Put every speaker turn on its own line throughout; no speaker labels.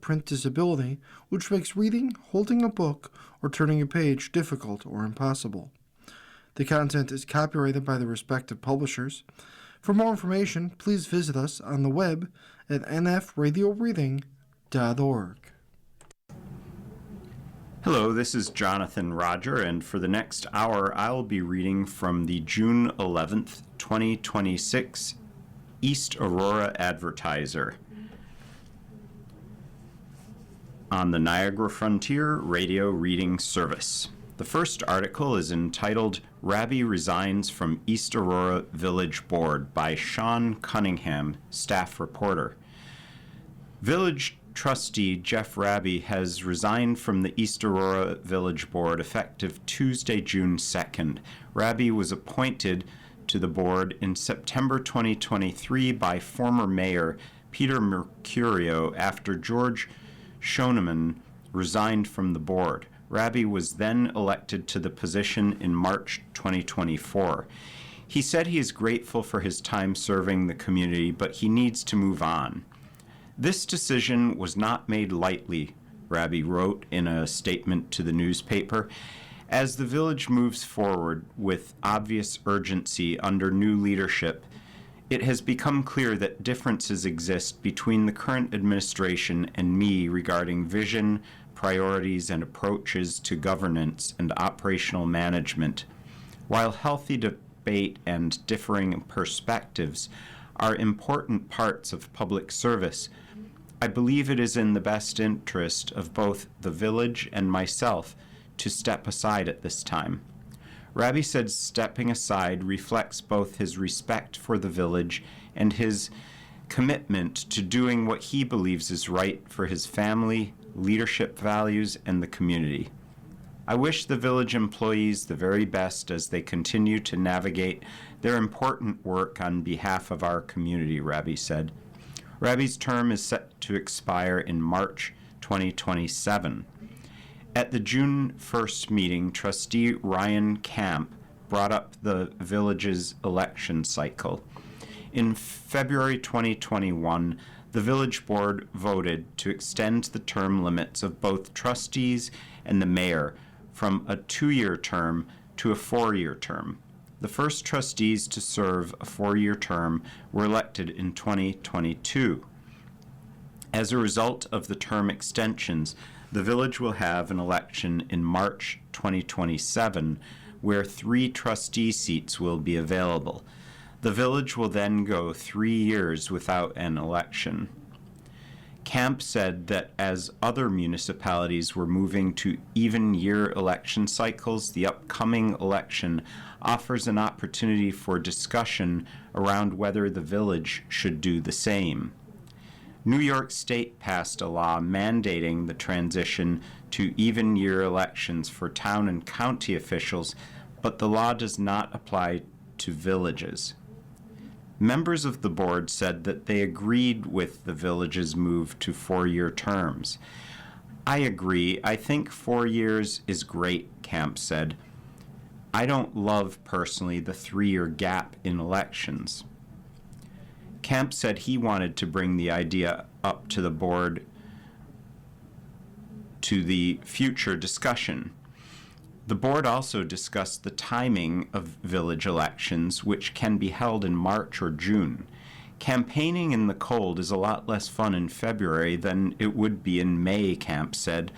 print disability, which makes reading, holding a book, or turning a page difficult or impossible. The content is copyrighted by the respective publishers. For more information, please visit us on the web at nfradioreading.org.
Hello, this is Jonathan Roger, and for the next hour, I'll be reading from the June 11th, 2026 East Aurora Advertiser on the Niagara Frontier Radio Reading Service. The first article is entitled Rabbi Resigns from East Aurora Village Board by Sean Cunningham, staff reporter. Village trustee Jeff Rabbi has resigned from the East Aurora Village Board effective Tuesday, June 2nd. Rabbi was appointed to the board in September 2023 by former mayor Peter Mercurio after George Schoeneman resigned from the board. Rabbi was then elected to the position in March 2024. He said he is grateful for his time serving the community, but he needs to move on. This decision was not made lightly, Rabbi wrote in a statement to the newspaper. As the village moves forward with obvious urgency under new leadership, it has become clear that differences exist between the current administration and me regarding vision, priorities, and approaches to governance and operational management. While healthy debate and differing perspectives are important parts of public service, I believe it is in the best interest of both the village and myself to step aside at this time. Rabbi said stepping aside reflects both his respect for the village and his commitment to doing what he believes is right for his family, leadership values, and the community. I wish the village employees the very best as they continue to navigate their important work on behalf of our community, Rabbi said. Rabbi's term is set to expire in March 2027. At the June 1st meeting, trustee Ryan Camp brought up the village's election cycle. In February 2021, the village board voted to extend the term limits of both trustees and the mayor from a 2-year term to a 4-year term. The first trustees to serve a 4-year term were elected in 2022. As a result of the term extensions, the village will have an election in March 2027 where 3 trustee seats will be available. The village will then go 3 years without an election. Camp said that as other municipalities were moving to even-year election cycles, the upcoming election offers an opportunity for discussion around whether the village should do the same. New York State passed a law mandating the transition to even-year elections for town and county officials, but the law does not apply to villages. Members of the board said that they agreed with the village's move to 4-year terms. I agree. I think 4 years is great, Camp said. I don't love, personally, the 3-year gap in elections. Camp said he wanted to bring the idea up to the board to the future discussion. The board also discussed the timing of village elections, which can be held in March or June. Campaigning in the cold is a lot less fun in February than it would be in May, Camp said.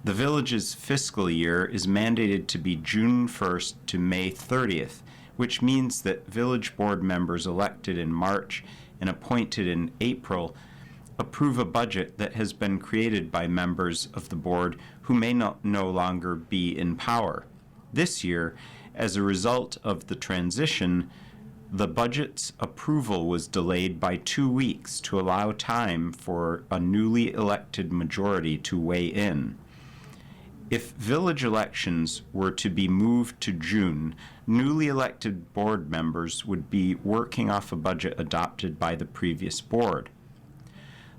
The village's fiscal year is mandated to be June 1st to May 30th, which means that village board members elected in March and appointed in April approve a budget that has been created by members of the board who may no longer be in power. This year, as a result of the transition, the budget's approval was delayed by 2 weeks to allow time for a newly elected majority to weigh in. If village elections were to be moved to June, newly elected board members would be working off a budget adopted by the previous board.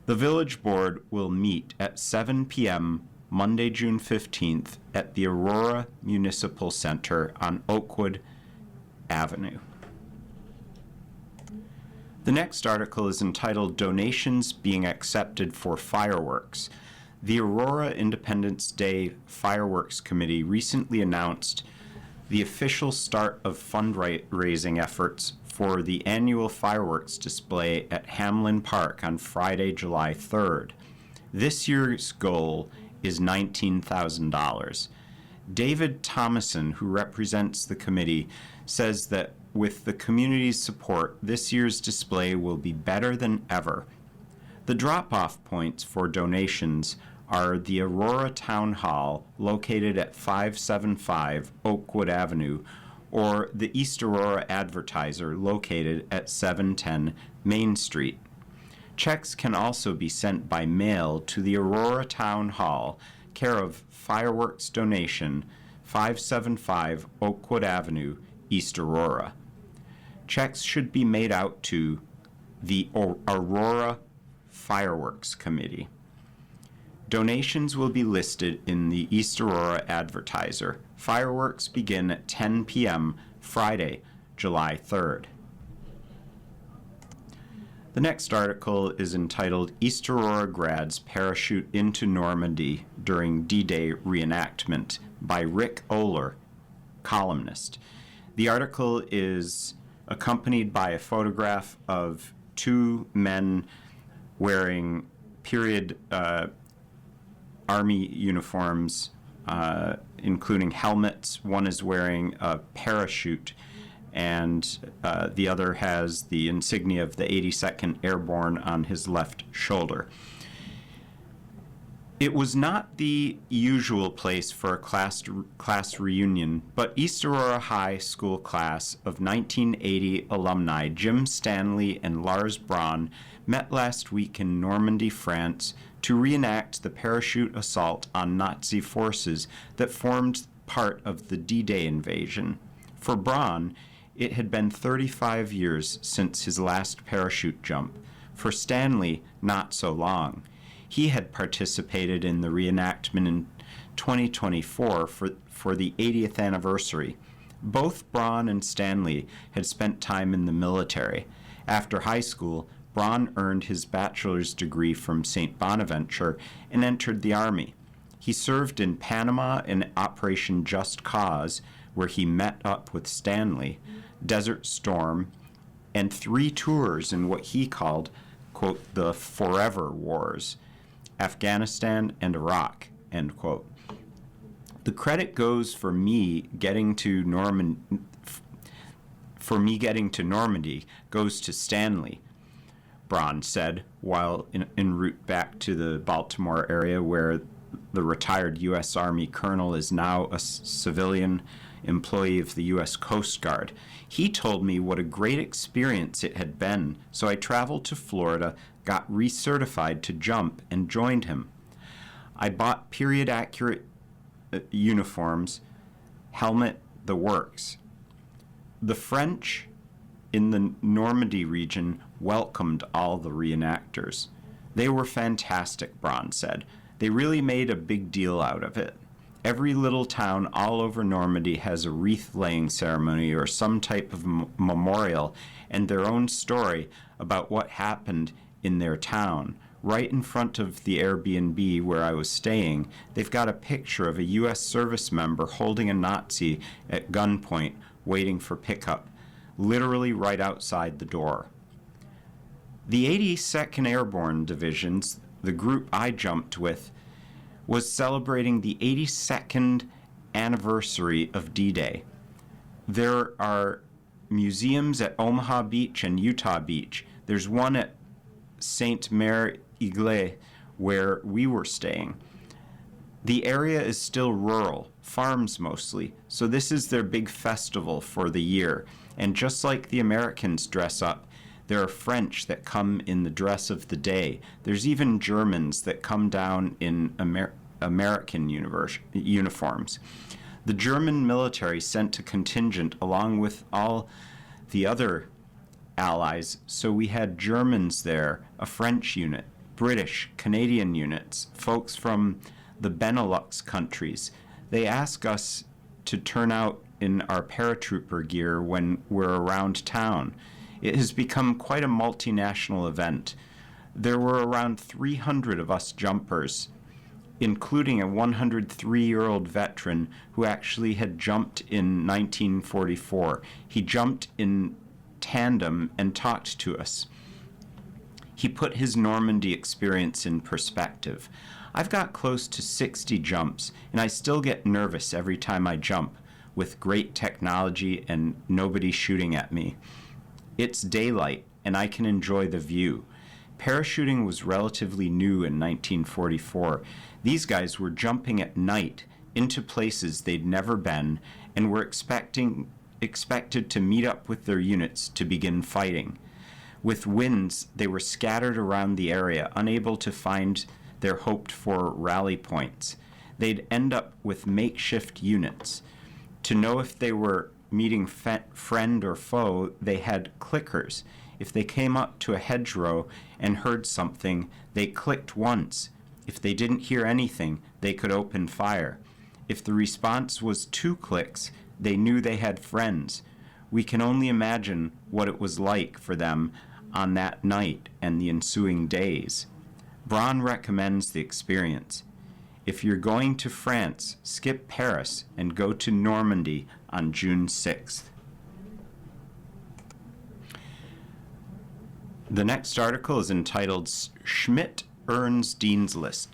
The village board will meet at 7 p.m. Monday, June 15th at the Aurora Municipal Center on Oakwood Avenue. The next article is entitled Donations Being Accepted for Fireworks. The Aurora Independence Day Fireworks Committee recently announced the official start of fundraising efforts for the annual fireworks display at Hamlin Park on Friday, July 3rd. This year's goal is $19,000. David Thomason, who represents the committee, says that with the community's support, this year's display will be better than ever. The drop-off points for donations are the Aurora Town Hall, located at 575 Oakwood Avenue, or the East Aurora Advertiser, located at 710 Main Street. Checks can also be sent by mail to the Aurora Town Hall, care of Fireworks Donation, 575 Oakwood Avenue, East Aurora. Checks should be made out to the Aurora Fireworks Committee. Donations will be listed in the East Aurora Advertiser. Fireworks begin at 10 p.m. Friday, July 3rd. The next article is entitled East Aurora Grads Parachute into Normandy During D-Day Reenactment by Rick Oler, columnist. The article is accompanied by a photograph of two men wearing period Army uniforms, including helmets. One is wearing a parachute, and the other has the insignia of the 82nd Airborne on his left shoulder. It was not the usual place for a class reunion, but East Aurora High School class of 1980 alumni Jim Stanley and Lars Braun met last week in Normandy, France, to reenact the parachute assault on Nazi forces that formed part of the D-Day invasion. For Braun, it had been 35 years since his last parachute jump. For Stanley, not so long. He had participated in the reenactment in 2024 for the 80th anniversary. Both Braun and Stanley had spent time in the military. After high school, Braun earned his bachelor's degree from St. Bonaventure and entered the Army. He served in Panama in Operation Just Cause, where he met up with Stanley, Desert Storm, and 3 tours in what he called, quote, the Forever Wars, Afghanistan and Iraq, end quote. The credit goes for me getting to Normandy goes to Stanley, Braun said, while en route back to the Baltimore area, where the retired U.S. Army colonel is now a civilian employee of the U.S. Coast Guard. He told me what a great experience it had been, so I traveled to Florida, got recertified to jump, and joined him. I bought period-accurate uniforms, helmet, the works. The French in the Normandy region welcomed all the reenactors. They were fantastic, Braun said. They really made a big deal out of it. Every little town all over Normandy has a wreath-laying ceremony or some type of memorial and their own story about what happened in their town. Right in front of the Airbnb where I was staying, they've got a picture of a U.S. service member holding a Nazi at gunpoint waiting for pickup, literally right outside the door. The 82nd Airborne Divisions, the group I jumped with, was celebrating the 82nd anniversary of D-Day. There are museums at Omaha Beach and Utah Beach. There's one at Sainte Mère Igles, where we were staying. The area is still rural, farms mostly, so this is their big festival for the year. And just like the Americans dress up, there are French that come in the dress of the day. There's even Germans that come down in American uniforms. The German military sent a contingent along with all the other allies, so we had Germans there, a French unit, British, Canadian units, folks from the Benelux countries. They ask us to turn out in our paratrooper gear when we're around town. It has become quite a multinational event. There were around 300 of us jumpers. including a 103-year-old veteran who actually had jumped in 1944. He jumped in tandem and talked to us. He put his Normandy experience in perspective. I've got close to 60 jumps, and I still get nervous every time I jump, with great technology and nobody shooting at me. It's daylight, and I can enjoy the view. Parachuting was relatively new in 1944. These guys were jumping at night into places they'd never been and were expected to meet up with their units to begin fighting. With winds, they were scattered around the area, unable to find their hoped-for rally points. They'd end up with makeshift units. To know if they were meeting friend or foe, they had clickers. If they came up to a hedgerow and heard something, they clicked once. If they didn't hear anything, they could open fire. If the response was 2 clicks, they knew they had friends. We can only imagine what it was like for them on that night and the ensuing days. Braun recommends the experience. If you're going to France, skip Paris and go to Normandy on June 6th. The next article is entitled Schmidt Earns Dean's List.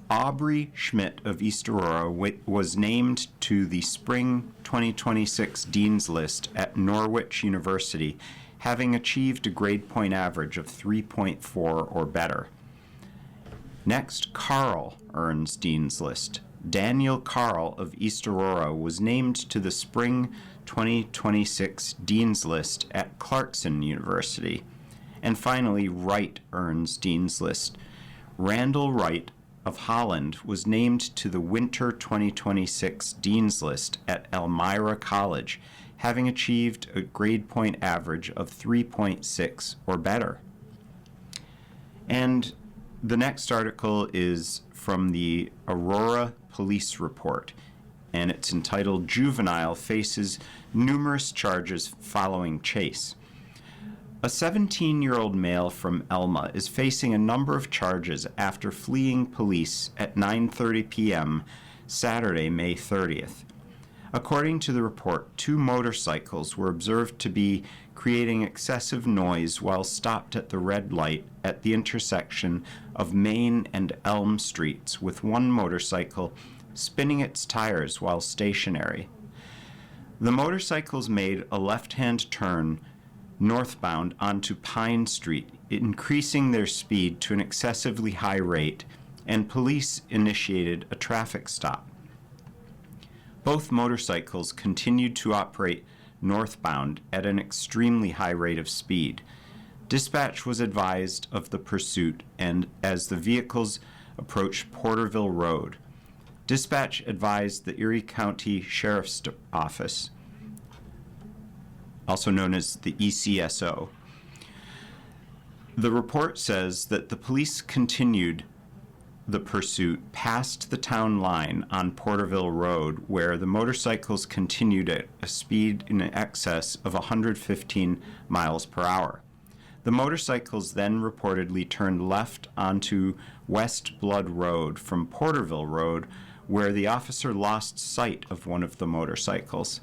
Aubrey Schmidt of East Aurora was named to the Spring 2026 Dean's List at Norwich University, having achieved a grade point average of 3.4 or better. Next, Carl earns Dean's List. Daniel Carl of East Aurora was named to the Spring 2026 Dean's List at Clarkson University. And finally, Wright earns Dean's List. Randall Wright of Holland was named to the Winter 2026 Dean's List at Elmira College, having achieved a grade point average of 3.6 or better. And the next article is from the Aurora Police Report, and it's entitled Juvenile Faces Numerous Charges Following Chase. A 17-year-old male from Elma is facing a number of charges after fleeing police at 9:30 p.m. Saturday, May 30th. According to the report, 2 motorcycles were observed to be creating excessive noise while stopped at the red light at the intersection of Main and Elm Streets, with one motorcycle spinning its tires while stationary. The motorcycles made a left-hand turn northbound onto Pine Street, increasing their speed to an excessively high rate, and police initiated a traffic stop. Both motorcycles continued to operate northbound at an extremely high rate of speed. Dispatch was advised of the pursuit and as the vehicles approached Porterville Road. Dispatch advised the Erie County Sheriff's Office, also known as the ECSO. The report says that the police continued the pursuit past the town line on Porterville Road, where the motorcycles continued at a speed in excess of 115 miles per hour. The motorcycles then reportedly turned left onto West Blood Road from Porterville Road, where the officer lost sight of one of the motorcycles.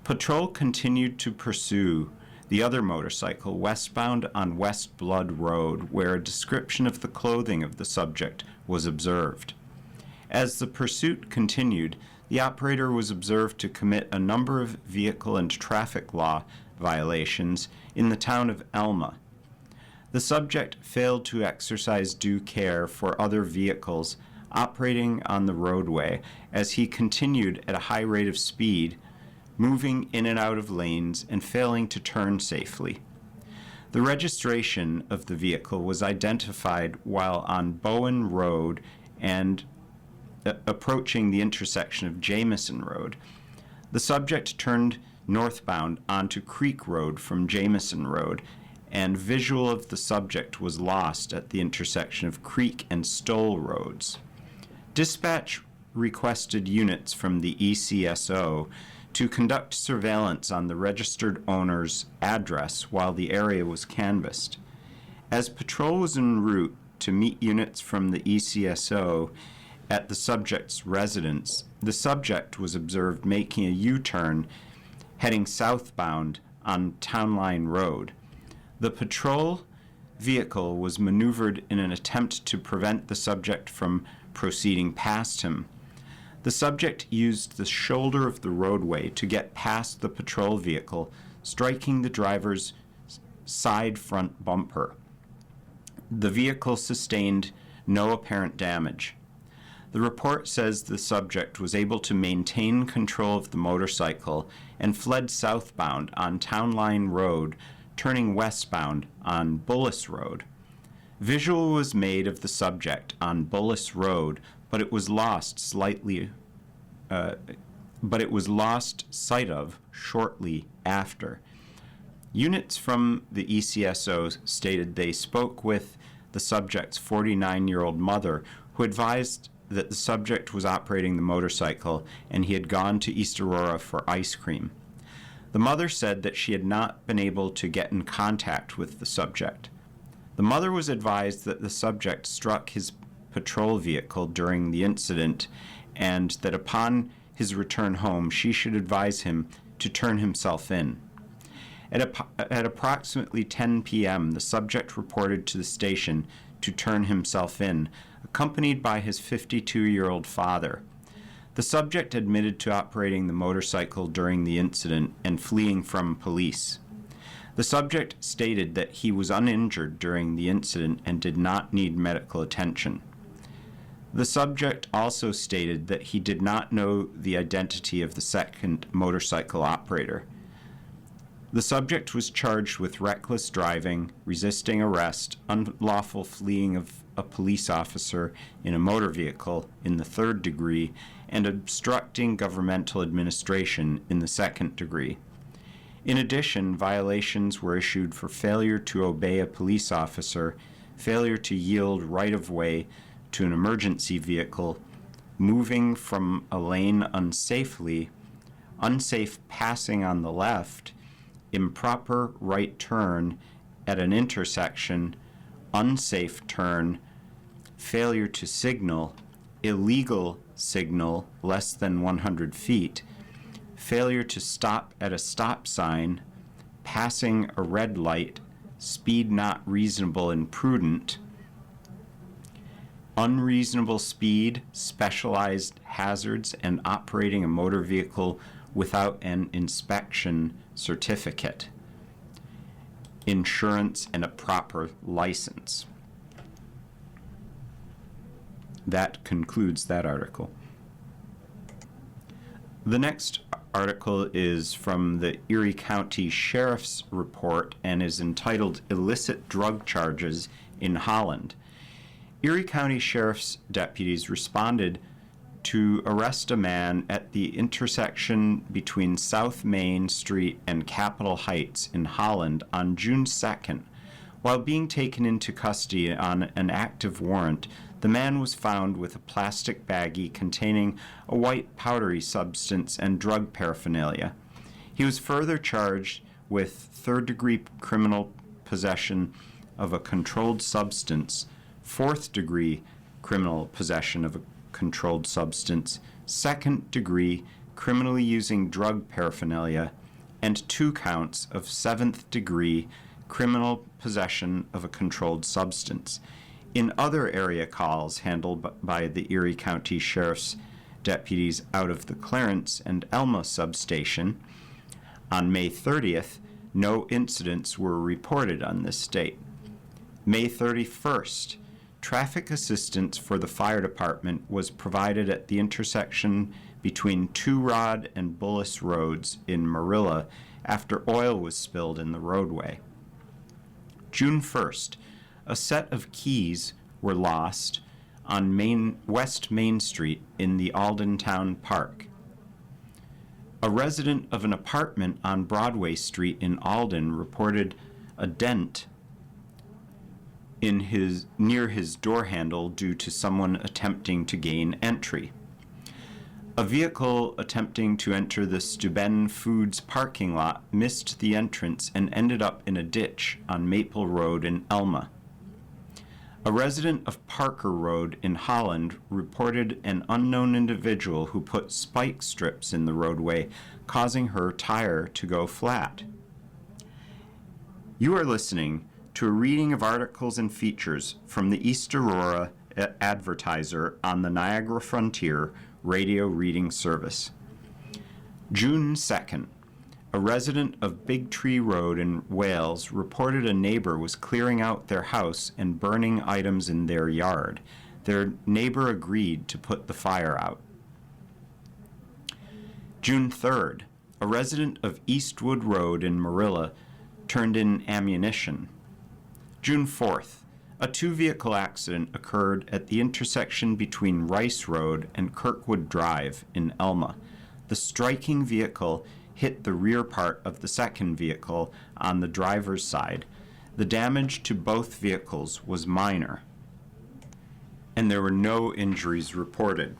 Patrol continued to pursue the other motorcycle westbound on West Blood Road, where a description of the clothing of the subject was observed. As the pursuit continued, the operator was observed to commit a number of vehicle and traffic law violations in the town of Elma. The subject failed to exercise due care for other vehicles operating on the roadway as he continued at a high rate of speed, moving in and out of lanes and failing to turn safely. The registration of the vehicle was identified while on Bowen Road and approaching the intersection of Jamison Road. The subject turned northbound onto Creek Road from Jamison Road, and visual of the subject was lost at the intersection of Creek and Stoll Roads. Dispatch requested units from the ECSO to conduct surveillance on the registered owner's address while the area was canvassed. As patrol was en route to meet units from the ECSO at the subject's residence, the subject was observed making a U-turn heading southbound on Town Line Road. The patrol vehicle was maneuvered in an attempt to prevent the subject from proceeding past him. The subject used the shoulder of the roadway to get past the patrol vehicle, striking the driver's side front bumper. The vehicle sustained no apparent damage. The report says the subject was able to maintain control of the motorcycle and fled southbound on Town Line Road, turning westbound on Bullis Road. Visual was made of the subject on Bullis Road, but it was lost sight of shortly after. Units from the ECSO stated they spoke with the subject's 49-year-old mother, who advised that the subject was operating the motorcycle and he had gone to East Aurora for ice cream. The mother said that she had not been able to get in contact with the subject. The mother was advised that the subject struck his patrol vehicle during the incident and that upon his return home she should advise him to turn himself in. At approximately 10 p.m., the subject reported to the station to turn himself in, accompanied by his 52-year-old father. The subject admitted to operating the motorcycle during the incident and fleeing from police. The subject stated that he was uninjured during the incident and did not need medical attention. The subject also stated that he did not know the identity of the second motorcycle operator. The subject was charged with reckless driving, resisting arrest, unlawful fleeing of a police officer in a motor vehicle in the third degree, and obstructing governmental administration in the second degree. In addition, violations were issued for failure to obey a police officer, failure to yield right-of-way to an emergency vehicle, moving from a lane unsafely, unsafe passing on the left, improper right turn at an intersection, unsafe turn, failure to signal, illegal signal less than 100 feet, failure to stop at a stop sign, passing a red light, speed not reasonable and prudent, unreasonable speed, specialized hazards, and operating a motor vehicle without an inspection certificate, insurance, and a proper license. That concludes that article. The next article is from the Erie County Sheriff's Report and is entitled Illicit Drug Charges in Holland. Erie County Sheriff's deputies responded to arrest a man at the intersection between South Main Street and Capitol Heights in Holland on June 2nd. While being taken into custody on an active warrant, the man was found with a plastic baggie containing a white powdery substance and drug paraphernalia. He was further charged with third-degree criminal possession of a controlled substance, fourth-degree criminal possession of a controlled substance, second-degree criminally using drug paraphernalia, and 2 counts of seventh-degree criminal possession of a controlled substance. In other area calls handled by the Erie County Sheriff's deputies out of the Clarence and Elma substation, on May 30th, no incidents were reported on this date. May 31st, traffic assistance for the fire department was provided at the intersection between Two Rod and Bullis Roads in Marilla after oil was spilled in the roadway. June 1st, a set of keys were lost on West Main Street in the Aldentown Park. A resident of an apartment on Broadway Street in Alden reported a dent near his door handle due to someone attempting to gain entry. A vehicle attempting to enter the Steuben Foods parking lot missed the entrance and ended up in a ditch on Maple Road in Elma. A resident of Parker Road in Holland reported an unknown individual who put spike strips in the roadway, causing her tire to go flat. You are listening to a reading of articles and features from the East Aurora Advertiser on the Niagara Frontier radio reading service. June 2nd. A resident of Big Tree Road in Wales reported a neighbor was clearing out their house and burning items in their yard. Their neighbor agreed to put the fire out. June 3rd. A resident of Eastwood Road in Marilla turned in ammunition. June 4th. A two-vehicle accident occurred at the intersection between Rice Road and Kirkwood Drive in Elma. The striking vehicle hit the rear part of the second vehicle on the driver's side. The damage to both vehicles was minor, and there were no injuries reported.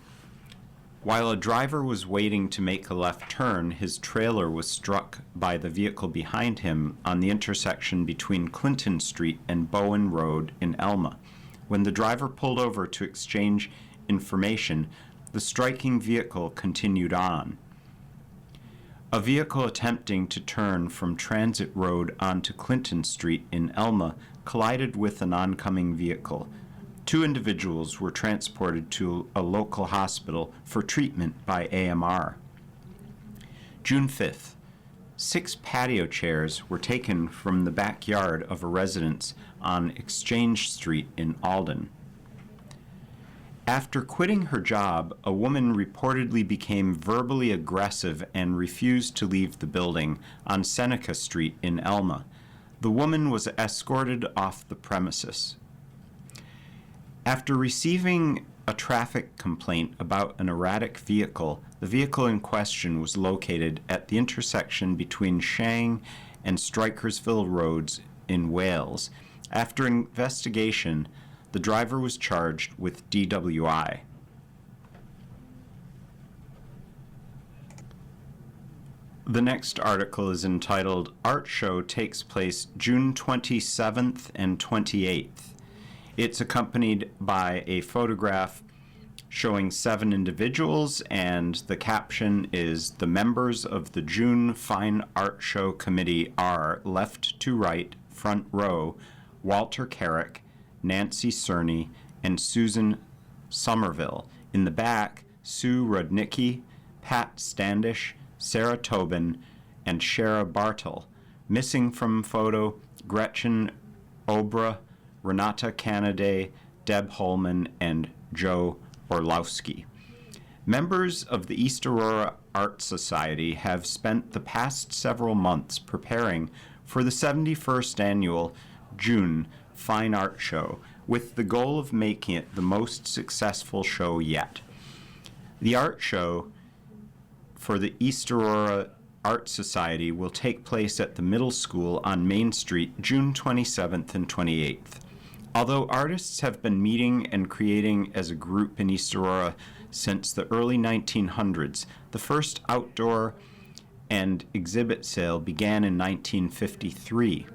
While a driver was waiting to make a left turn, his trailer was struck by the vehicle behind him on the intersection between Clinton Street and Bowen Road in Elma. When the driver pulled over to exchange information, the striking vehicle continued on. A vehicle attempting to turn from Transit Road onto Clinton Street in Elma collided with an oncoming vehicle. Two individuals were transported to a local hospital for treatment by AMR. June 5th. 6 patio chairs were taken from the backyard of a residence on Exchange Street in Alden. After quitting her job, a woman reportedly became verbally aggressive and refused to leave the building on Seneca Street in Elma. The woman was escorted off the premises. After receiving a traffic complaint about an erratic vehicle, the vehicle in question was located at the intersection between Shang and Strikersville Roads in Wales. After investigation, the driver was charged with DWI. The next article is entitled, Art Show Takes Place June 27th and 28th. It's accompanied by a photograph showing 7 individuals, and the caption is, the members of the June Fine Art Show Committee are, left to right, front row, Walter Carrick, Nancy Cerny, and Susan Somerville. In the back, Sue Rudnicki, Pat Standish, Sarah Tobin, and Shara Bartle. Missing from photo, Gretchen Obra, Renata Canaday, Deb Holman, and Joe Orlowski. Members of the East Aurora Art Society have spent the past several months preparing for the 71st annual June Fine Art Show, with the goal of making it the most successful show yet. The art show for the East Aurora Art Society will take place at the middle school on Main Street June 27th and 28th. Although artists have been meeting and creating as a group in East Aurora since the early 1900s, the first outdoor and exhibit sale began in 1953.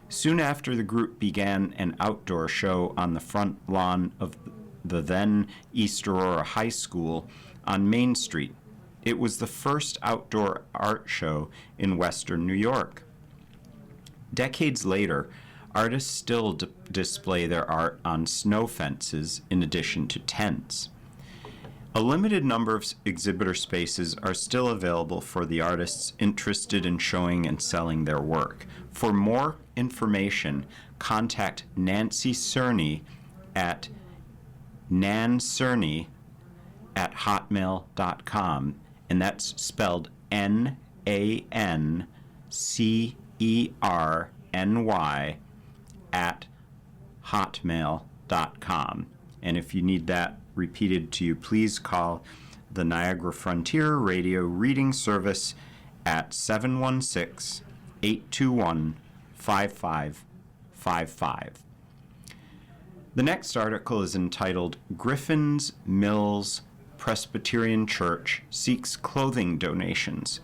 Soon after, the group began an outdoor show on the front lawn of the then East Aurora High School on Main Street. It was the first outdoor art show in Western New York. Decades later, artists still display their art on snow fences in addition to tents. A limited number of exhibitor spaces are still available for the artists interested in showing and selling their work. For more information, contact Nancy Cerny at nancerny@hotmail.com, and that's spelled NANCERNY at hotmail.com. And if you need that repeated to you, please call the Niagara Frontier Radio Reading Service at 716-821-5555. The next article is entitled, Griffin's Mills Presbyterian Church Seeks Clothing Donations.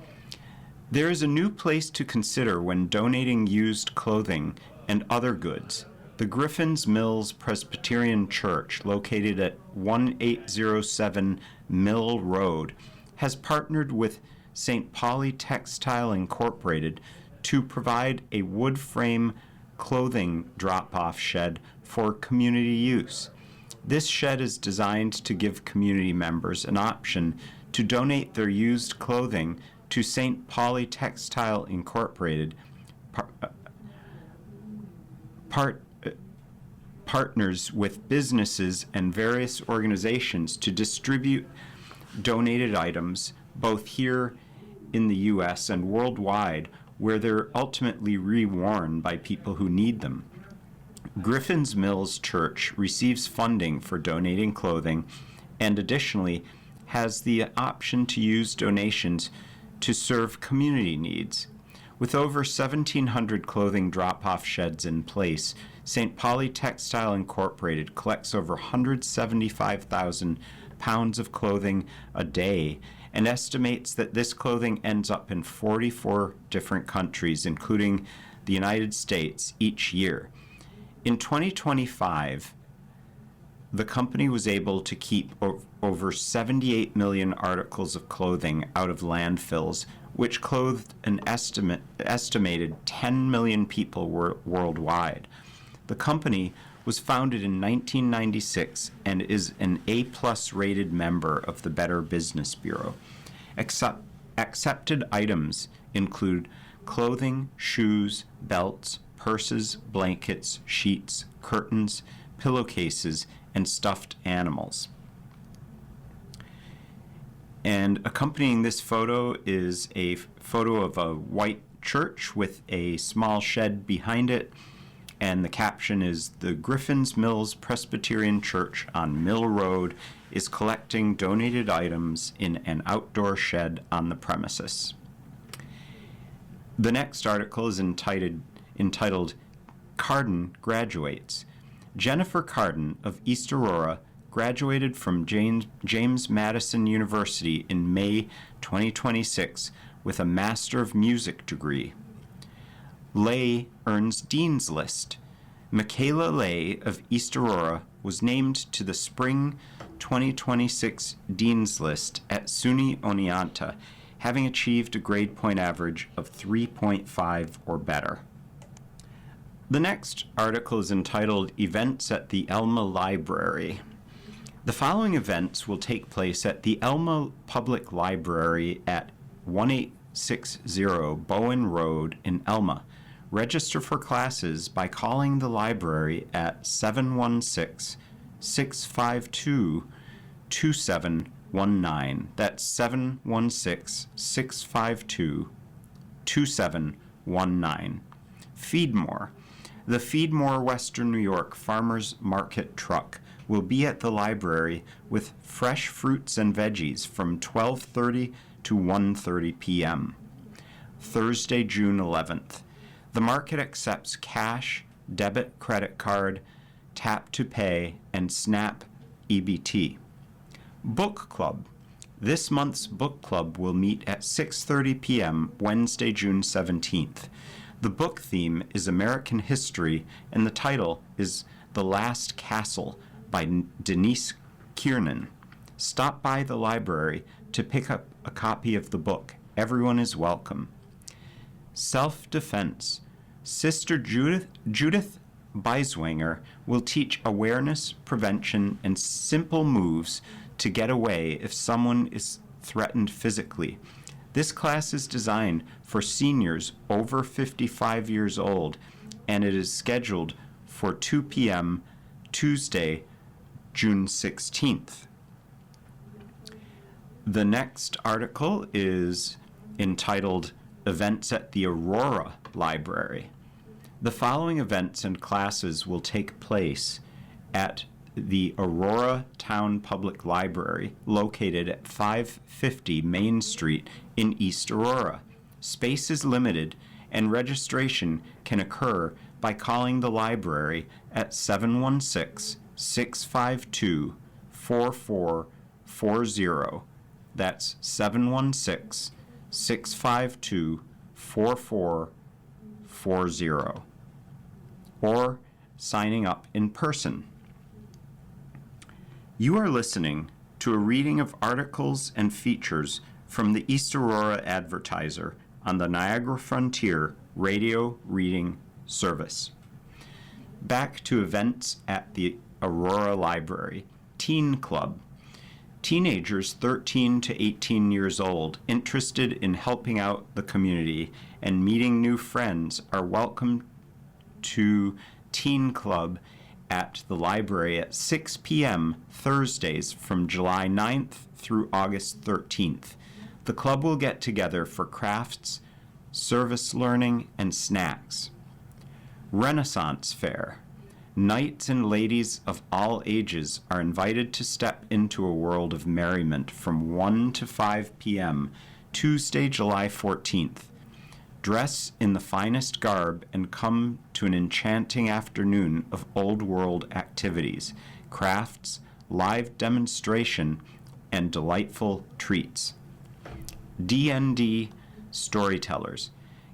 There is a new place to consider when donating used clothing and other goods. The Griffin's Mills Presbyterian Church, located at 1807 Mill Road, has partnered with St. Pauli Textile Incorporated to provide a wood frame clothing drop-off shed for community use. This shed is designed to give community members an option to donate their used clothing to St. Pauli Textile Incorporated, partners with businesses and various organizations to distribute donated items both here in the U.S. and worldwide, where they're ultimately reworn by people who need them. Griffin's Mills Church receives funding for donating clothing and additionally has the option to use donations to serve community needs. With over 1,700 clothing drop-off sheds in place, St. Pauli Textile Incorporated collects over 175,000 pounds of clothing a day and estimates that this clothing ends up in 44 different countries, including the United States, each year. In 2025, the company was able to keep over 78 million articles of clothing out of landfills, which clothed an estimated 10 million people worldwide. The company was founded in 1996 and is an A-plus rated member of the Better Business Bureau. Accepted items include clothing, shoes, belts, purses, blankets, sheets, curtains, pillowcases, and stuffed animals. And accompanying this photo is a photo of a white church with a small shed behind it, and the caption is, "The Griffin's Mills Presbyterian Church on Mill Road is collecting donated items in an outdoor shed on the premises." The next article is entitled Carden Graduates. Jennifer Carden of East Aurora graduated from James Madison University in May 2026 with a Master of Music degree. Lay earns Dean's List. Michaela Lay of East Aurora was named to the Spring 2026 Dean's List at SUNY Oneonta, having achieved a grade point average of 3.5 or better. The next article is entitled Events at the Elma Library. The following events will take place at the Elma Public Library at 1860 Bowen Road in Elma. Register for classes by calling the library at 716-652-2719. That's 716-652-2719. Feedmore. The Feedmore Western New York Farmers Market truck will be at the library with fresh fruits and veggies from 12:30 to 1:30 p.m. Thursday, June 11th. The market accepts cash, debit, credit card, tap to pay, and SNAP EBT. Book Club. This month's book club will meet at 6:30 p.m. Wednesday, June 17th. The book theme is American history, and the title is The Last Castle by Denise Kiernan. Stop by the library to pick up a copy of the book. Everyone is welcome. Self-defense. Sister Judith Beiswanger will teach awareness, prevention, and simple moves to get away if someone is threatened physically. This class is designed for seniors over 55 years old, and it is scheduled for 2 p.m. Tuesday, June 16th. The next article is entitled Events at the Aurora Library. The following events and classes will take place at the Aurora Town Public Library, located at 550 Main Street in East Aurora. Space is limited, and registration can occur by calling the library at 716-652-4440. That's 716-652-4440. Or signing up in person. You are listening to a reading of articles and features from the East Aurora Advertiser on the Niagara Frontier Radio Reading Service. Back to events at the Aurora Library. Teen Club. Teenagers 13 to 18 years old interested in helping out the community and meeting new friends are welcome to Teen Club at the library at 6 p.m. Thursdays from July 9th through August 13th. The club will get together for crafts, service learning, and snacks. Renaissance Fair. Knights and ladies of all ages are invited to step into a world of merriment from 1 to 5 p.m. Tuesday, July 14th. Dress in the finest garb and come to an enchanting afternoon of old world activities, crafts, live demonstration, and delightful treats. D&D Storytellers.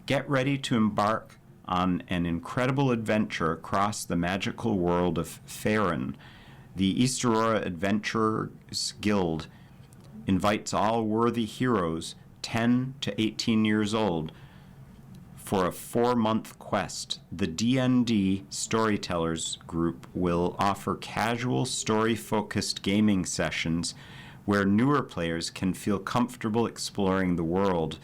Get ready to embark on an incredible adventure across the magical world of Faerun. The East Aurora Adventurers Guild invites all worthy heroes 10 to 18 years old for a 4-month quest. The D&D Storytellers group will offer casual story-focused gaming sessions where newer players can feel comfortable exploring the world,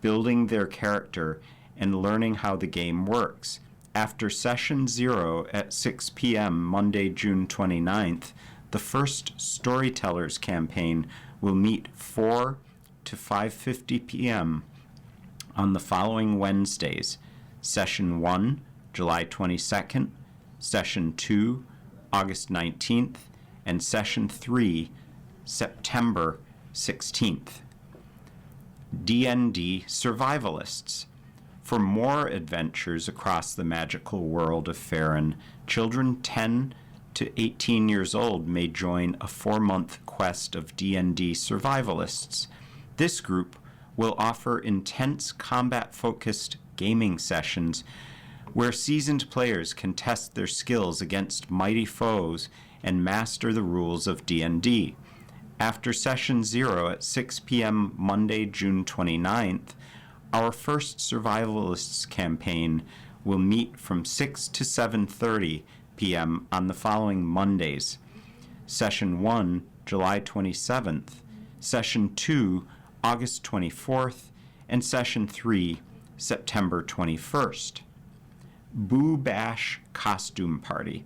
building their character, and learning how the game works. After session 0 at 6 p.m. Monday, June 29th, the first Storytellers campaign will meet 4 to 5:50 p.m. on the following Wednesdays. Session 1, July 22nd, Session 2, August 19th, and Session 3, September 16th. D&D Survivalists. For more adventures across the magical world of Faerun, children 10 to 18 years old may join a 4-month quest of D&D Survivalists. This group will offer intense combat-focused gaming sessions where seasoned players can test their skills against mighty foes and master the rules of D&D. After Session 0 at 6 p.m. Monday, June 29th, our first Survivalists campaign will meet from 6 to 7:30 p.m. on the following Mondays. Session 1, July 27th, Session 2, August 24th, and Session 3, September 21st. Boo Bash Costume Party.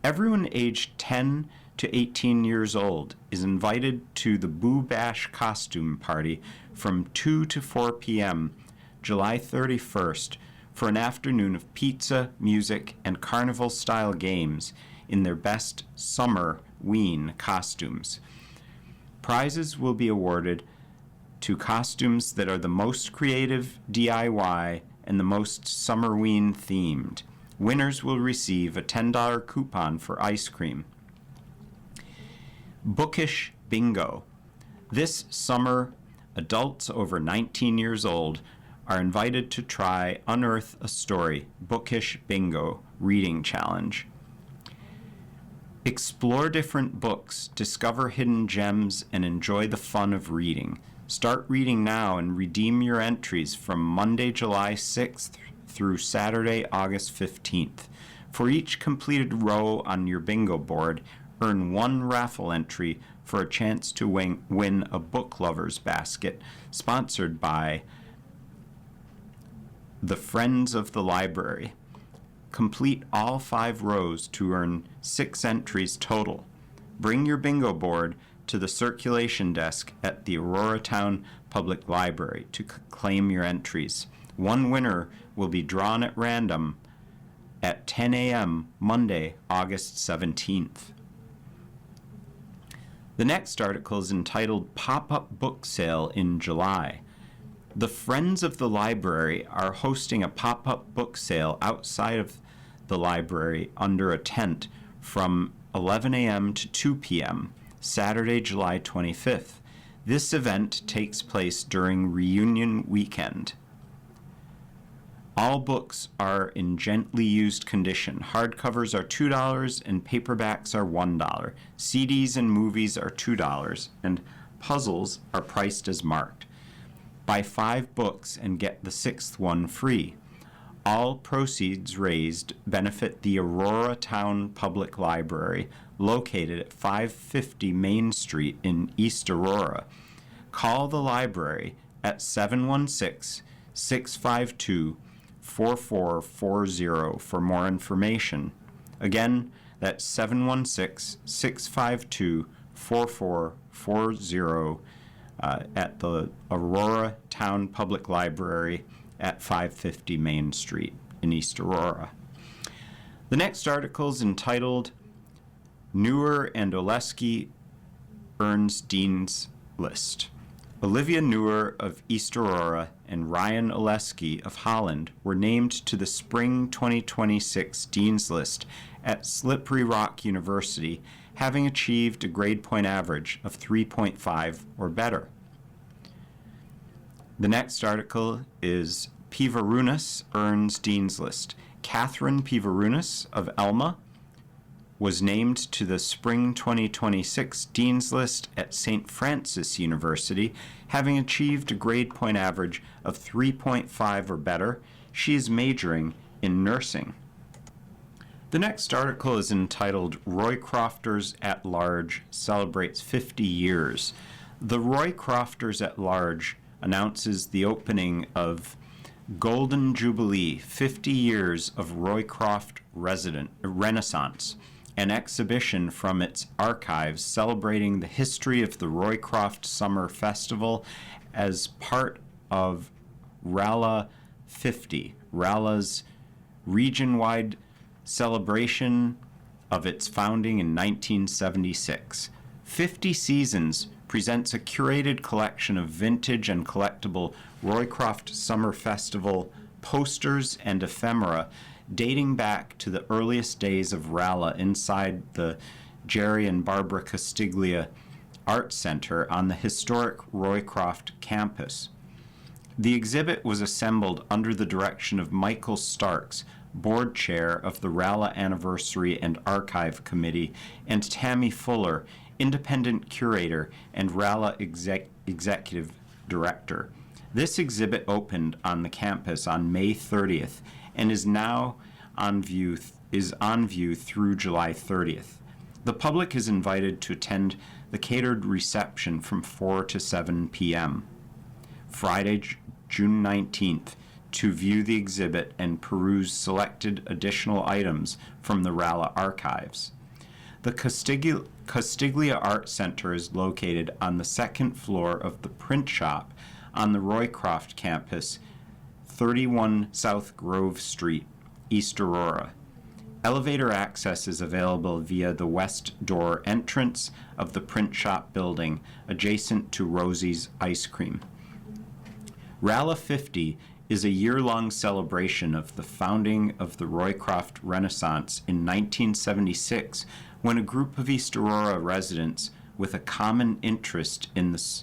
Everyone aged 10 to 18 years old is invited to the Boo Bash Costume Party from 2 to 4 p.m. July 31st for an afternoon of pizza, music, and carnival-style games in their best summer-ween costumes. Prizes will be awarded to costumes that are the most creative DIY and the most summer-ween themed. Winners will receive a $10 coupon for ice cream. Bookish Bingo. This summer, adults over 19 years old are invited to try Unearth a Story Bookish Bingo Reading Challenge. Explore different books, discover hidden gems, and enjoy the fun of reading. Start reading now and redeem your entries from Monday, July 6th through Saturday, August 15th. For each completed row on your bingo board, earn one raffle entry for a chance to win a book lover's basket sponsored by the Friends of the Library. Complete all 5 rows to earn 6 entries total. Bring your bingo board to the circulation desk at the Aurora Town Public Library to claim your entries. One winner will be drawn at random at 10 a.m. Monday, August 17th. The next article is entitled Pop-Up Book Sale in July. The Friends of the Library are hosting a pop-up book sale outside of the library under a tent from 11 a.m. to 2 p.m., Saturday, July 25th. This event takes place during Reunion Weekend. All books are in gently used condition. Hardcovers are $2 and paperbacks are $1. CDs and movies are $2 and puzzles are priced as marked. Buy 5 books and get the 6th one free. All proceeds raised benefit the Aurora Town Public Library, located at 550 Main Street in East Aurora. Call the library at 716-652-4440 for more information. Again, that's 716-652-4440 at the Aurora Town Public Library at 550 Main Street in East Aurora. The next article is entitled Neuer and Oleski Earns Dean's List. Olivia Neuer of East Aurora and Ryan Oleski of Holland were named to the Spring 2026 Dean's List at Slippery Rock University, having achieved a grade point average of 3.5 or better. The next article is Pivarunas Earns Dean's List. Catherine Pivarunas of Elma was named to the Spring 2026 Dean's List at St. Francis University, having achieved a grade point average of 3.5 or better. She is majoring in nursing. The next article is entitled Roycrofters at Large Celebrates 50 Years. The Roycrofters at Large announces the opening of Golden Jubilee 50 Years of Roycroft Renaissance, an exhibition from its archives celebrating the history of the Roycroft Summer Festival as part of RALA 50, RALA's region-wide celebration of its founding in 1976. 50 Seasons presents a curated collection of vintage and collectible Roycroft Summer Festival posters and ephemera dating back to the earliest days of RALA inside the Jerry and Barbara Castiglia Art Center on the historic Roycroft campus. The exhibit was assembled under the direction of Michael Starks, board chair of the RALA Anniversary and Archive Committee, and Tammy Fuller, independent curator and RALA executive director. This exhibit opened on the campus on May 30th and is now on view through July 30th. The public is invited to attend the catered reception from 4 to 7 p.m. Friday, June 19th, to view the exhibit and peruse selected additional items from the RALA archives. The Castiglia Art Center is located on the second floor of the print shop on the Roycroft campus, 31 South Grove Street, East Aurora. Elevator access is available via the west door entrance of the print shop building adjacent to Rosie's Ice Cream. RALA 50 is a year-long celebration of the founding of the Roycroft Renaissance in 1976, when a group of East Aurora residents with a common interest in the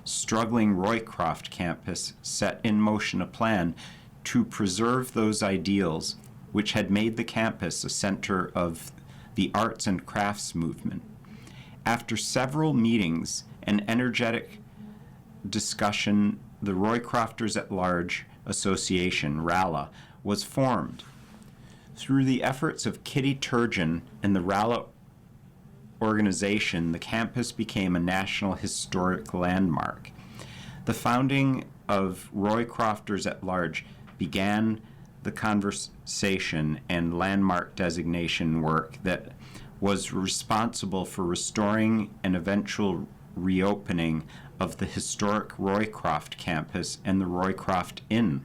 struggling Roycroft campus set in motion a plan to preserve those ideals which had made the campus a center of the arts and crafts movement. After several meetings and energetic discussion, the Roycrofters at Large Association, RALA, was formed. Through the efforts of Kitty Turgeon and the RALA organization, the campus became a National Historic Landmark. The founding of Roycrofters at Large began the conversation and landmark designation work that was responsible for restoring an eventual reopening of the historic Roycroft campus and the Roycroft Inn.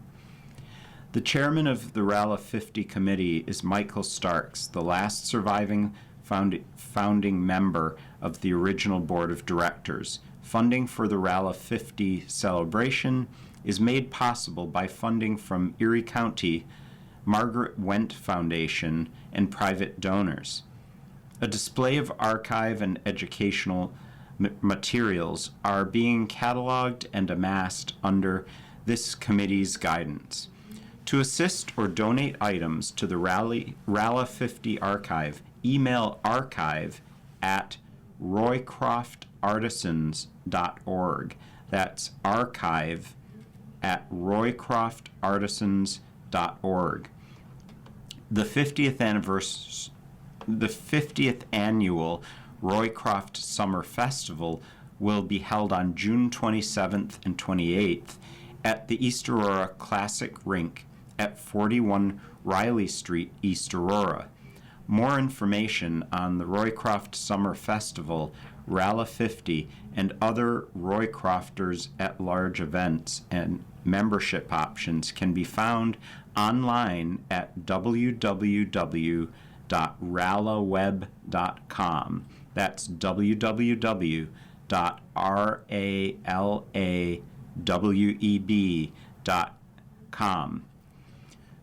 The chairman of the RALA 50 committee is Michael Starks, the last surviving founding member of the original board of directors. Funding for the RALA 50 celebration is made possible by funding from Erie County, Margaret Wendt Foundation, and private donors. A display of archive and educational materials are being cataloged and amassed under this committee's guidance. To assist or donate items to the Ralla 50 archive, email archive@roycroftartisans.org. That's archive@roycroftartisans.org. The 50th annual Roycroft Summer Festival will be held on June 27th and 28th at the East Aurora Classic Rink at 41 Riley Street, East Aurora. More information on the Roycroft Summer Festival, Ralla 50, and other Roycrofters at Large events and membership options can be found online at www.rallaweb.com. That's www.rallaweb.com.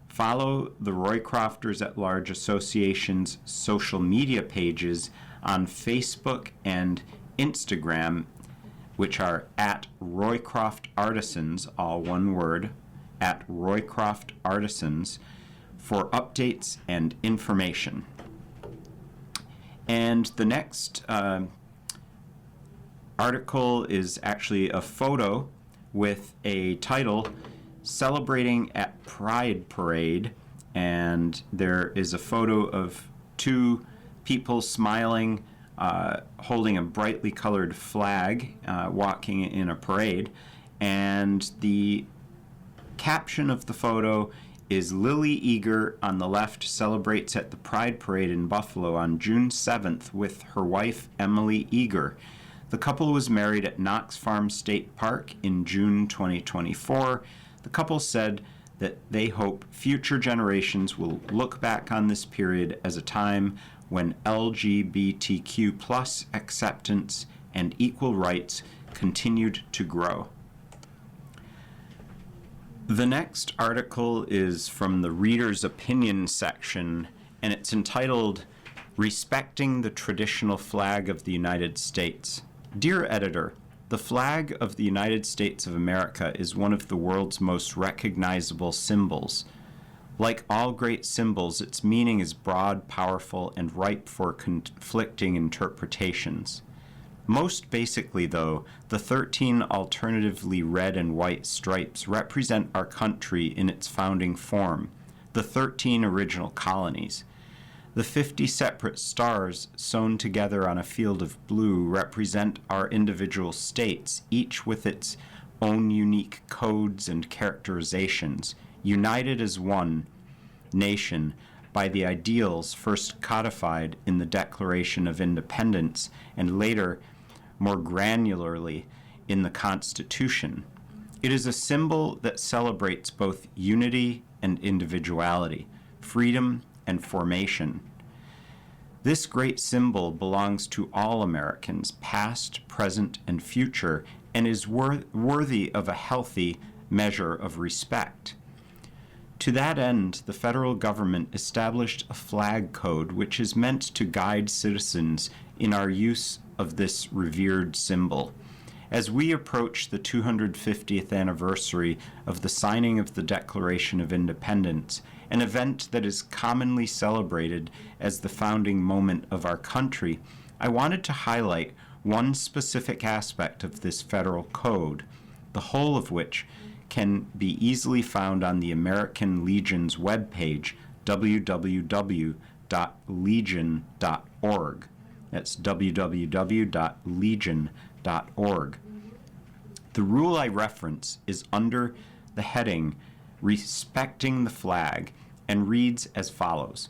Follow the Roycrofters at Large Association's social media pages on Facebook and Instagram, which are at Roycroft Artisans, all one word, at Roycroft Artisans, for updates and information. And the next article is actually a photo with a title, Celebrating at Pride Parade, and there is a photo of two people smiling, holding a brightly colored flag, walking in a parade, and the caption of the photo is Lily Eager on the left celebrates at the Pride Parade in Buffalo on June 7th with her wife Emily Eager. The couple was married at Knox Farm State Park in June 2024. The couple said that they hope future generations will look back on this period as a time when LGBTQ plus acceptance and equal rights continued to grow. The next article is from the Reader's Opinion section, and it's entitled, Respecting the Traditional Flag of the United States. Dear Editor, the flag of the United States of America is one of the world's most recognizable symbols. Like all great symbols, its meaning is broad, powerful, and ripe for conflicting interpretations. Most basically, though, the 13 alternatively red and white stripes represent our country in its founding form, the 13 original colonies. The 50 separate stars sewn together on a field of blue represent our individual states, each with its own unique codes and characterizations, united as one nation by the ideals first codified in the Declaration of Independence and later, more granularly, in the Constitution. It is a symbol that celebrates both unity and individuality, freedom and formation. This great symbol belongs to all Americans, past, present, and future, and is worthy of a healthy measure of respect. To that end, the federal government established a flag code which is meant to guide citizens in our use of this revered symbol. As we approach the 250th anniversary of the signing of the Declaration of Independence, an event that is commonly celebrated as the founding moment of our country, I wanted to highlight one specific aspect of this federal code, the whole of which can be easily found on the American Legion's webpage, www.legion.org. That's www.legion.org. The rule I reference is under the heading Respecting the Flag and reads as follows,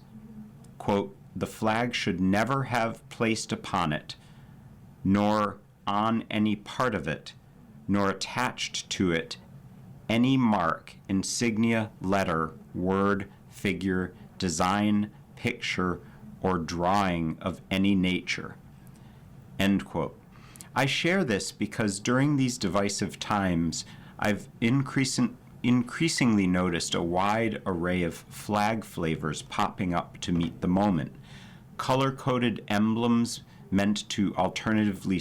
quote, the flag should never have placed upon it, nor on any part of it, nor attached to it, any mark, insignia, letter, word, figure, design, picture, or drawing of any nature. End quote. I share this because during these divisive times, I've increasingly noticed a wide array of flag flavors popping up to meet the moment. Color-coded emblems meant to alternatively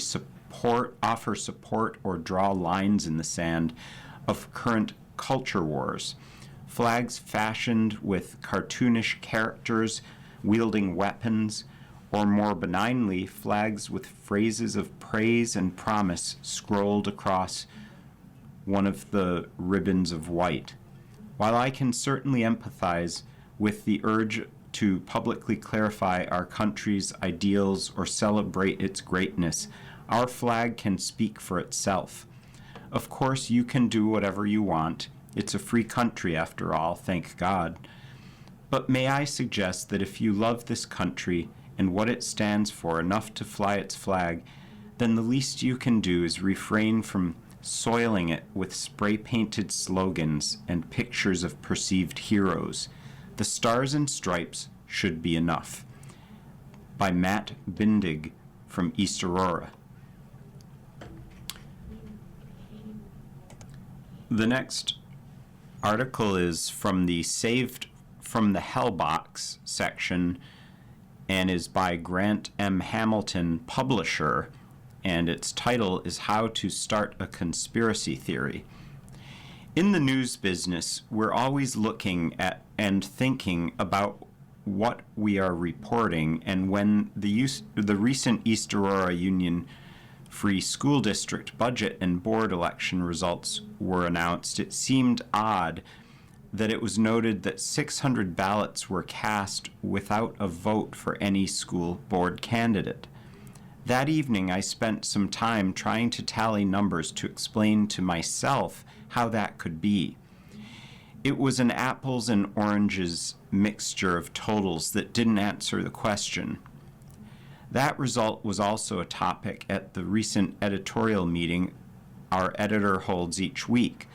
offer support or draw lines in the sand of current culture wars. flags fashioned with cartoonish characters wielding weapons, or more benignly, flags with phrases of praise and promise scrolled across one of the ribbons of white. While I can certainly empathize with the urge to publicly clarify our country's ideals or celebrate its greatness, our flag can speak for itself. Of course, you can do whatever you want. It's a free country, after all, thank God. But may I suggest that if you love this country and what it stands for enough to fly its flag, then the least you can do is refrain from soiling it with spray-painted slogans and pictures of perceived heroes. The Stars and Stripes should be enough. By Matt Bindig from East Aurora. The next article is from the Saved from the Hell Box section and is by Grant M. Hamilton, publisher, and its title is How to Start a Conspiracy Theory. In the news business, we're always looking at and thinking about what we are reporting, and when the recent East Aurora Union Free School District budget and board election results were announced, it seemed odd that it was noted that 600 ballots were cast without a vote for any school board candidate. That evening, I spent some time trying to tally numbers to explain to myself how that could be. It was an apples and oranges mixture of totals that didn't answer the question. That result was also a topic at the recent editorial meeting our editor holds each week.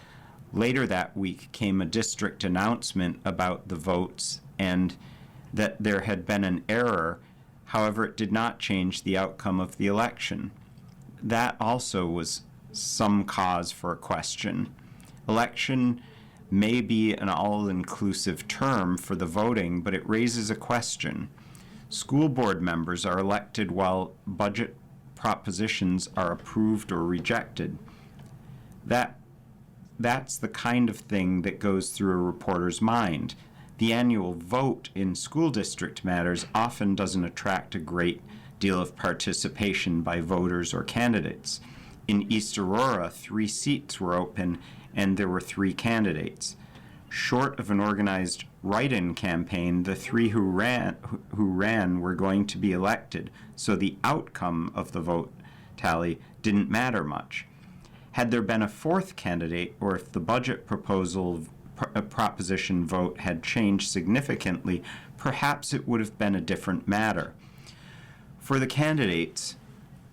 Later that week came a district announcement about the votes and that there had been an error. However, it did not change the outcome of the election. That also was some cause for a question. Election may be an all-inclusive term for the voting, but it raises a question. School board members are elected while budget propositions are approved or rejected. That's the kind of thing that goes through a reporter's mind. The annual vote in school district matters often doesn't attract a great deal of participation by voters or candidates. In East Aurora, 3 seats were open and there were 3 candidates. Short of an organized write-in campaign, the 3 who ran were going to be elected, so the outcome of the vote tally didn't matter much. Had there been a 4th candidate, or if the budget proposition vote had changed significantly, perhaps it would have been a different matter. For the candidates,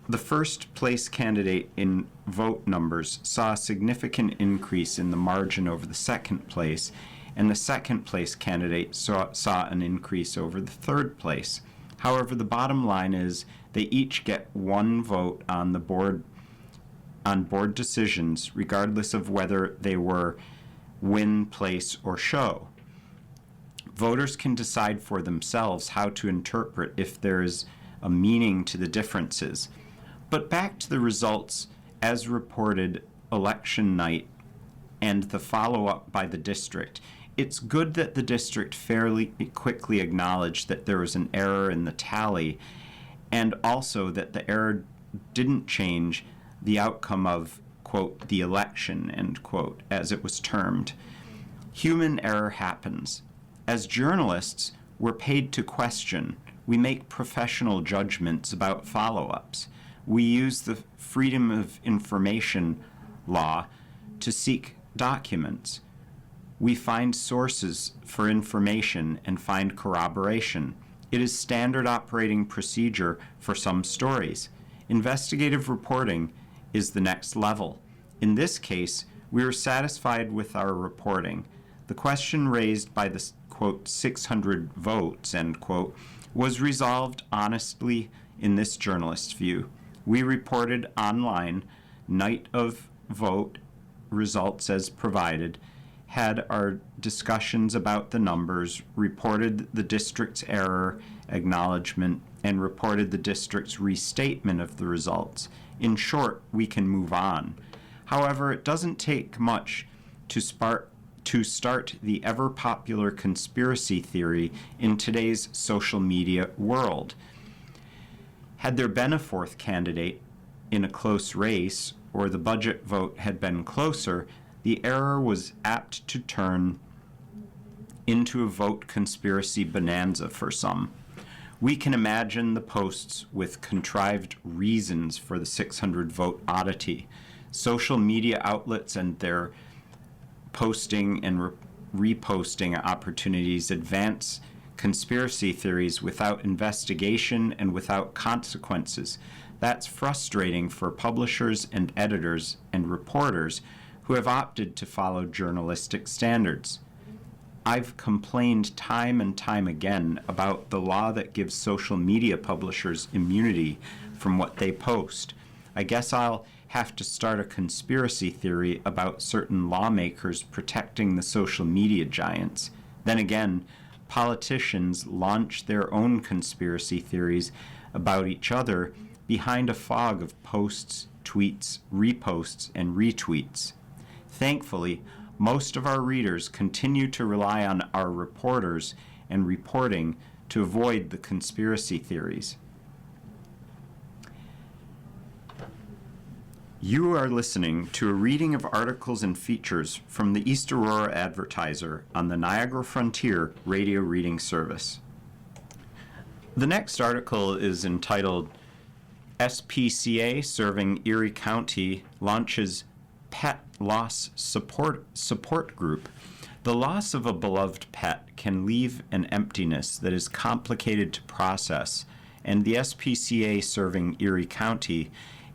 the first place candidate in vote numbers saw a significant increase in the margin over the second place, and the second place candidate saw an increase over the third place. However, the bottom line is they each get 1 vote on the board decisions, regardless of whether they were win, place, or show. Voters can decide for themselves how to interpret if there is a meaning to the differences. But back to the results as reported election night and the follow-up by the district. It's good that the district fairly quickly acknowledged that there was an error in the tally, and also that the error didn't change the outcome of, quote, the election, end quote, as it was termed. Human error happens. As journalists, we're paid to question. We make professional judgments about follow-ups. We use the Freedom of Information law to seek documents. We find sources for information and find corroboration. It is standard operating procedure for some stories. Investigative reporting is the next level. In this case, we are satisfied with our reporting. The question raised by the, quote, 600 votes, end quote, was resolved honestly in this journalist's view. We reported online, night of vote, results as provided, had our discussions about the numbers, reported the district's error acknowledgement, and reported the district's restatement of the results. In short, we can move on. However, it doesn't take much to spark to start the ever-popular conspiracy theory in today's social media world. Had there been a fourth candidate in a close race, or the budget vote had been closer, the error was apt to turn into a vote conspiracy bonanza for some. We can imagine the posts with contrived reasons for the 600 vote oddity. Social media outlets and their posting and reposting opportunities advance conspiracy theories without investigation and without consequences. That's frustrating for publishers and editors and reporters who have opted to follow journalistic standards. I've complained time and time again about the law that gives social media publishers immunity from what they post. I guess I'll have to start a conspiracy theory about certain lawmakers protecting the social media giants. Then again, politicians launch their own conspiracy theories about each other behind a fog of posts, tweets, reposts, and retweets. Thankfully, most of our readers continue to rely on our reporters and reporting to avoid the conspiracy theories. You are listening to a reading of articles and features from the East Aurora Advertiser on the Niagara Frontier radio reading service. The next article is entitled SPCA Serving Erie County Launches Pet Loss Support Group. The loss of a beloved pet can leave an emptiness that is complicated to process, and the SPCA Serving Erie County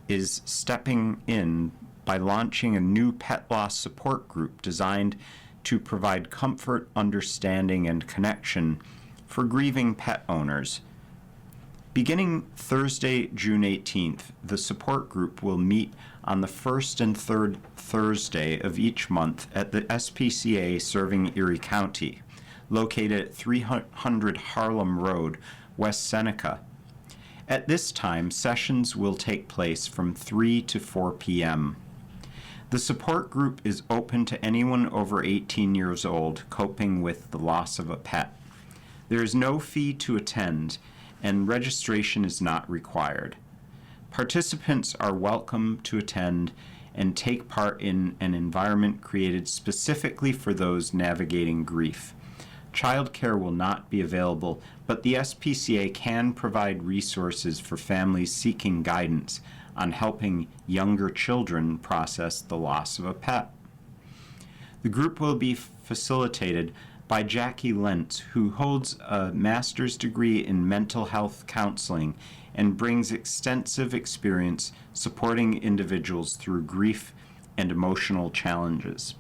is stepping in by launching a new pet loss support group designed to provide comfort, understanding, and connection for grieving pet owners. Beginning Thursday, June 18th, the support group will meet on the first and third Thursday of each month at the SPCA Serving Erie County, located at 300 Harlem Road, West Seneca. At this time, sessions will take place from 3 to 4 p.m. The support group is open to anyone over 18 years old coping with the loss of a pet. There is no fee to attend, and registration is not required. Participants are welcome to attend and take part in an environment created specifically for those navigating grief. Childcare will not be available, but the SPCA can provide resources for families seeking guidance on helping younger children process the loss of a pet. The group will be facilitated by Jackie Lentz, who holds a master's degree in mental health counseling and brings extensive experience supporting individuals through grief and emotional challenges.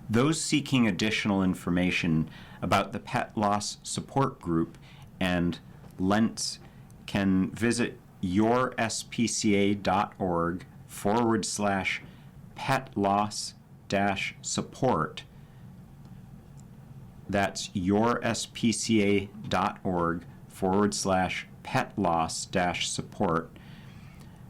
Those seeking additional information about the Pet Loss Support Group and Lentz can visit yourspca.org/pet loss-support. That's yourspca.org/pet loss-support.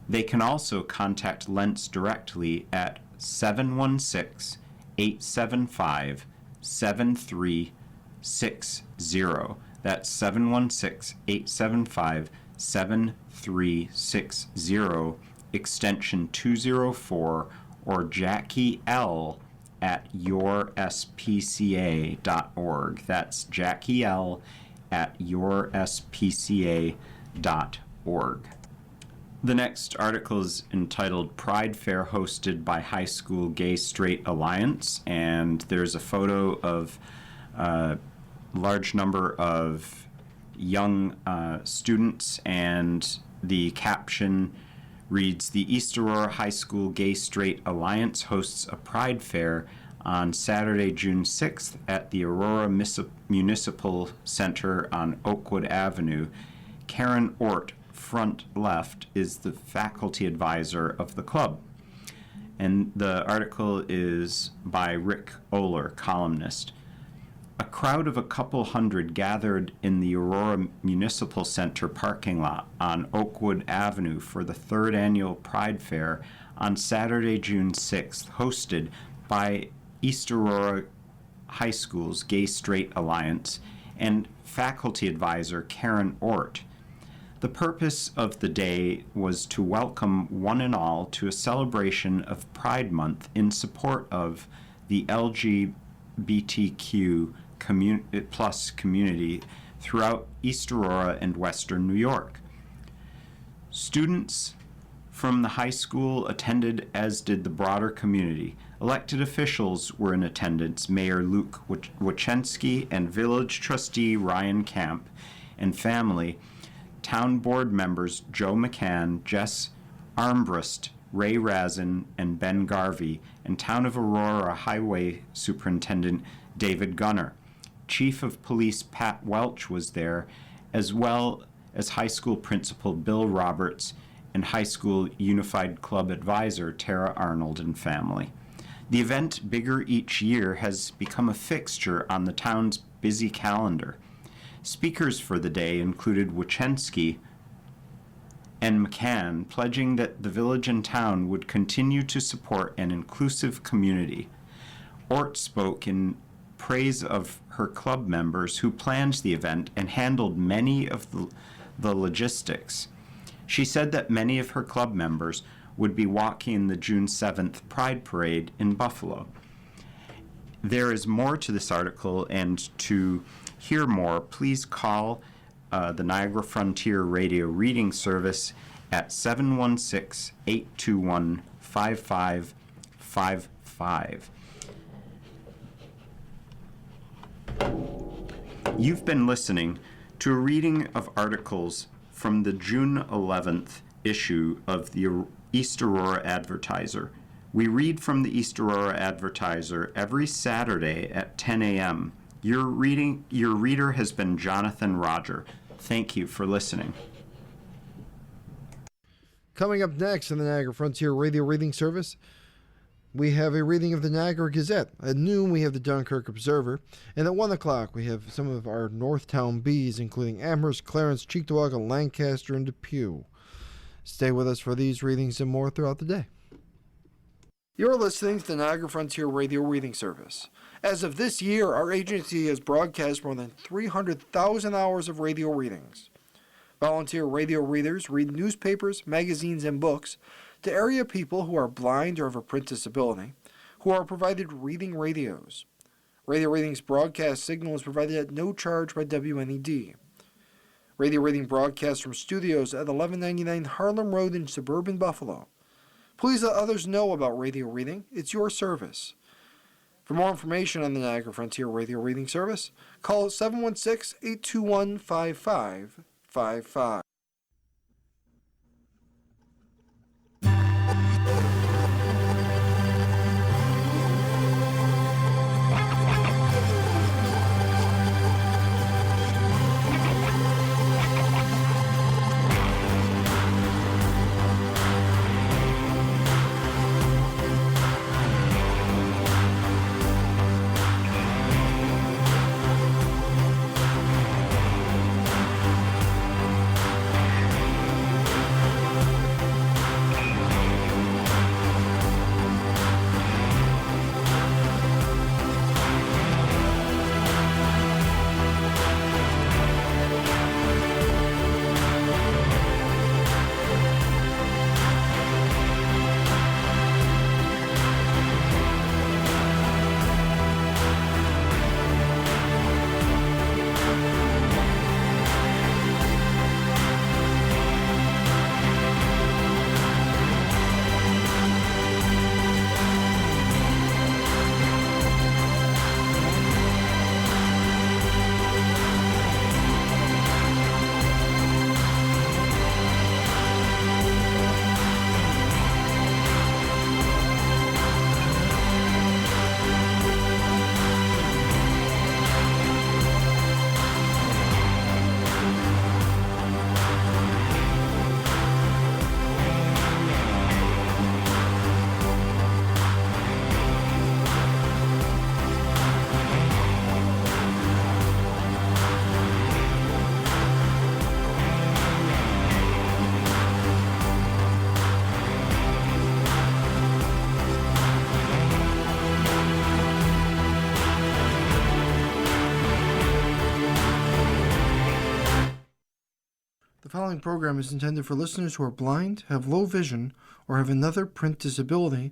They can also contact Lentz directly at 716-875-7360. That's 716-875-7360, extension 204, or Jackie L. at yourspca.org. That's Jackie L. at yourspca.org. The next article is entitled Pride Fair Hosted by High School Gay Straight Alliance, and there's a photo of a large number of young students, and the caption reads, "The East Aurora High School Gay Straight Alliance hosts a Pride Fair on Saturday, June 6th at the Aurora Municipal Center on Oakwood Avenue." Karen Ort, front left, is the faculty advisor of the club. And the article is by Rick Oler, columnist. A crowd of a couple hundred gathered in the Aurora Municipal Center parking lot on Oakwood Avenue for the third annual Pride Fair on Saturday, June 6th, hosted by East Aurora High School's Gay Straight Alliance, and faculty advisor Karen Ort. The purpose of the day was to welcome one and all to a celebration of Pride Month in support of the LGBTQ plus community throughout East Aurora and Western New York. Students from the high school attended, as did the broader community. Elected officials were in attendance: Mayor Luke Wachensky and Village Trustee Ryan Camp and family, town board members Joe McCann, Jess Armbrust, Ray Razin, and Ben Garvey, and Town of Aurora Highway Superintendent David Gunner. Chief of Police Pat Welch was there, as well as high school principal Bill Roberts and high school Unified Club advisor Tara Arnold and family. The event, bigger each year, has become a fixture on the town's busy calendar. Speakers for the day included Wachensky and McCann, pledging that the village and town would continue to support an inclusive community. Ort spoke in praise of her club members who planned the event and handled many of the logistics. She said that many of her club members would be walking in the June 7th Pride Parade in Buffalo. There is more to this article, and to hear more, please call the Niagara Frontier Radio Reading Service at 716-821-5555. You've been listening to a reading of articles from the June 11th issue of the East Aurora Advertiser. We read from the East Aurora Advertiser every Saturday at 10 a.m. Your reader has been Jonathan Roger. Thank you for listening.
Coming up next in the Niagara Frontier Radio Reading Service, we have a reading of the Niagara Gazette. At noon, we have the Dunkirk Observer. And at 1 o'clock, we have some of our Northtown Bees, including Amherst, Clarence, Cheektowaga, Lancaster, and Depew. Stay with us for these readings and more throughout the day. You're listening to the Niagara Frontier Radio Reading Service. As of this year, our agency has broadcast more than 300,000 hours of radio readings. Volunteer radio readers read newspapers, magazines, and books to area people who are blind or have a print disability, who are provided reading radios. Radio Reading's broadcast signal is provided at no charge by WNED. Radio Reading broadcasts from studios at 1199 Harlem Road in suburban Buffalo. Please let others know about Radio Reading. It's your service. For more information on the Niagara Frontier Radio Reading Service, call 716-821-5555. following program is intended for listeners who are blind, have low vision, or have another print disability,